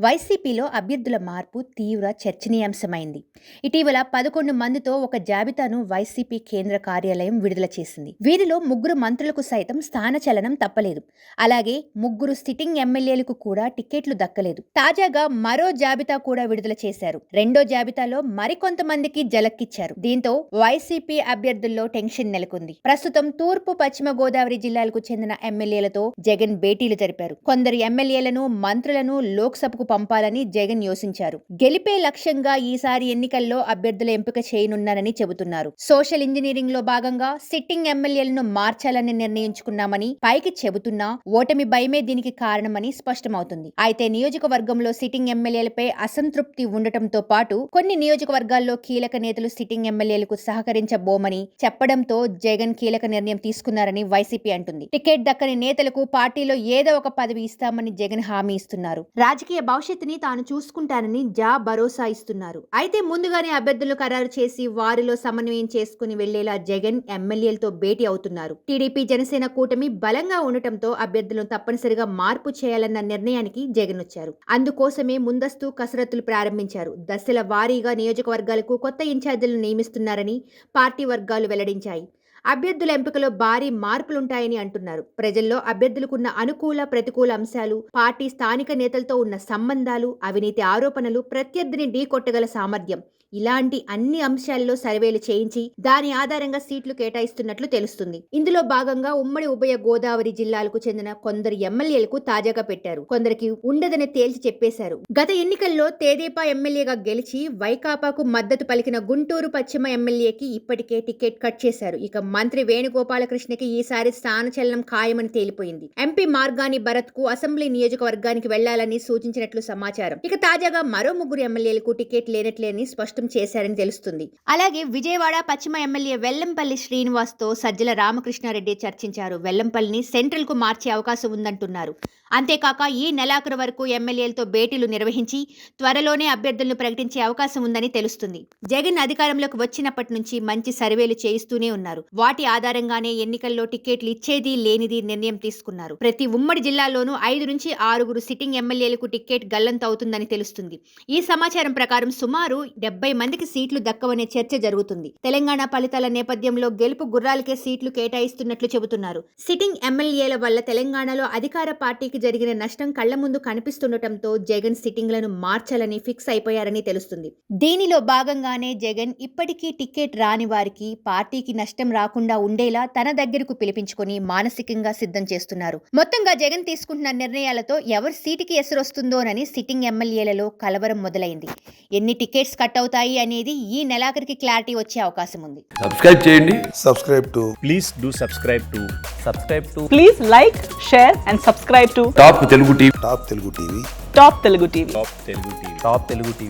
వైసీపీలో అభ్యర్థుల మార్పు తీవ్ర చర్చనీయాంశమైంది. ఇటీవల 11 మందితో ఒక జాబితాను వైసీపీ కేంద్ర కార్యాలయం విడుదల చేసింది. వీరిలో 3 మంత్రులకు సైతం స్థానచలనం తప్పలేదు. అలాగే 3 సిట్టింగ్ ఎమ్మెల్యేలకు కూడా టికెట్లు దక్కలేదు. తాజాగా మరో జాబితా కూడా విడుదల చేశారు. రెండో జాబితాలో మరికొంతమందికి జలక్కిచ్చారు. దీంతో వైసీపీ అభ్యర్థుల్లో టెన్షన్ నెలకొంది. ప్రస్తుతం తూర్పు పశ్చిమ గోదావరి జిల్లాలకు చెందిన ఎమ్మెల్యేలతో జగన్ భేటీలు జరిపారు. కొందరు ఎమ్మెల్యేలను మంత్రులను లోక్సభకు పంపాలని జగన్ యోచించారు. గెలిపే లక్ష్యంగా ఈసారి ఎన్నికల్లో అభ్యర్థుల ఎంపిక చేయనున్నారని చెబుతున్నారు. సోషల్ ఇంజనీరింగ్ లో భాగంగా సిట్టింగ్ ఎమ్మెల్యేలను మార్చాలని నిర్ణయించుకున్నామని పైకి చెబుతున్నా ఓటమి భయమే దీనికి కారణమని స్పష్టమవుతుంది. అయితే నియోజకవర్గంలో సిట్టింగ్ ఎమ్మెల్యేలపై అసంతృప్తి ఉండటంతో పాటు కొన్ని నియోజకవర్గాల్లో కీలక నేతలు సిట్టింగ్ ఎమ్మెల్యేలకు సహకరించబోమని చెప్పడంతో జగన్ కీలక నిర్ణయం తీసుకున్నారని వైసీపీ అంటుంది. టికెట్ దక్కని నేతలకు పార్టీలో ఏదో ఒక పదవి ఇస్తామని జగన్ హామీ ఇస్తున్నారు. రాజకీయ భవిష్యత్తుని తాను చూసుకుంటానని భరోసా ఇస్తున్నారు. అయితే ముందుగానే అభ్యర్థులను ఖరారు చేసి వారిలో సమన్వయం చేసుకుని వెళ్లేలా జగన్ ఎమ్మెల్యేలతో భేటీ అవుతున్నారు. టీడీపీ జనసేన కూటమి బలంగా ఉండటంతో అభ్యర్థులను తప్పనిసరిగా మార్పు చేయాలన్న నిర్ణయానికి జగన్ వచ్చారు. అందుకోసమే ముందస్తు కసరత్తులు ప్రారంభించారు. దశల వారీగా నియోజకవర్గాలకు కొత్త ఇన్ఛార్జీలను నియమిస్తున్నారని పార్టీ వర్గాలు వెల్లడించాయి. అభ్యర్థుల ఎంపికలో భారీ మార్పులుంటాయని అంటున్నారు. ప్రజల్లో అభ్యర్థులకున్న అనుకూల ప్రతికూల అంశాలు, పార్టీ స్థానిక నేతలతో ఉన్న సంబంధాలు, అవినీతి ఆరోపణలు, ప్రత్యర్థిని ఢీకొట్టగల సామర్థ్యం, ఇలాంటి అన్ని అంశాల్లో సర్వేలు చేయించి దాని ఆధారంగా సీట్లు కేటాయిస్తున్నట్లు తెలుస్తుంది. ఇందులో భాగంగా ఉమ్మడి ఉభయ గోదావరి జిల్లాలకు చెందిన కొందరు ఎమ్మెల్యేలకు తాజాగా పెట్టారు. కొందరికి ఉండదని తేల్చి చెప్పేశారు. గత ఎన్నికల్లో తెదేపా ఎమ్మెల్యేగా గెలిచి వైకాపాకు మద్దతు పలికిన గుంటూరు పశ్చిమ ఎమ్మెల్యేకి ఇప్పటికే టికెట్ కట్ చేశారు. ఇక మంత్రి వేణుగోపాలకృష్ణకి ఈసారి స్థానచలనం ఖాయమని తేలిపోయింది. ఎంపీ మార్గాని భరత్ కు అసెంబ్లీ నియోజకవర్గానికి వెళ్లాలని సూచించినట్లు సమాచారం. ఇక తాజాగా మరో 3 ఎమ్మెల్యేలకు టికెట్ లేనట్లేని స్పష్టం చేశారని తెలుస్తుంది. అలాగే విజయవాడ పశ్చిమ ఎమ్మెల్యే వెల్లంపల్లి శ్రీనివాస్ తో సజ్జల రామకృష్ణారెడ్డి చర్చించారు. వెల్లంపల్లిని సెంట్రల్ కు మార్చే అవకాశం ఉందంటున్నారు. అంతేకాక ఈ నెలాఖరు వరకు ఎమ్మెల్యేలతో భేటీలు నిర్వహించి త్వరలోనే అభ్యర్థులను ప్రకటించే అవకాశం ఉందని తెలుస్తుంది. జగన్ అధికారంలోకి వచ్చినప్పటి నుంచి మంచి సర్వేలు చేయిస్తూనే ఉన్నారు. వాటి ఆధారంగానే ఎన్నికల్లో టికెట్లు ఇచ్చేది లేనిది నిర్ణయం తీసుకున్నారు. ప్రతి ఉమ్మడి జిల్లాలోనూ 5 నుంచి 6 సిట్టింగ్ ఎమ్మెల్యేలకు టికెట్ గల్లంతవుతుందని తెలుస్తుంది. ఈ సమాచారం ప్రకారం సుమారు 70 మందికి సీట్లు దక్కవనే చర్చ జరుగుతుంది. తెలంగాణ ఫలితాల నేపథ్యంలో గెలుపు గుర్రాలకే సీట్లు కేటాయిస్తున్నట్లు చెబుతున్నారు. సిట్టింగ్ ఎమ్మెల్యేల వల్ల తెలంగాణలో అధికార పార్టీకి జరిగిన నష్టం కళ్ల ముందు కనిపిస్తుండటంతో జగన్ సిట్టింగ్లను మార్చాలని ఫిక్స్ అయిపోయారని తెలుస్తుంది. దీనిలో భాగంగానే జగన్ ఇప్పటికీ టికెట్ రాని వారికి పార్టీకి నష్టం రాకుండా ఉండేలా తన దగ్గరకు పిలిపించుకొని మానసికంగా సిద్ధం చేస్తున్నారు. మొత్తంగా జగన్ తీసుకుంటున్న నిర్ణయాలతో ఎవరి సీటుకి ఎసరొస్తుందోనని సిట్టింగ్ ఎమ్మెల్యేలలో కలవరం మొదలైంది. ఎన్ని టికెట్స్ కట్ అవుతాయి అనేది ఈ నెలాఖరికి క్లారిటీ వచ్చే అవకాశం ఉంది. సబ్స్క్రైబ్ చేయండి. Please do subscribe to. Please like, share and subscribe to top Telugu TV. Top Telugu TV. Top Telugu TV.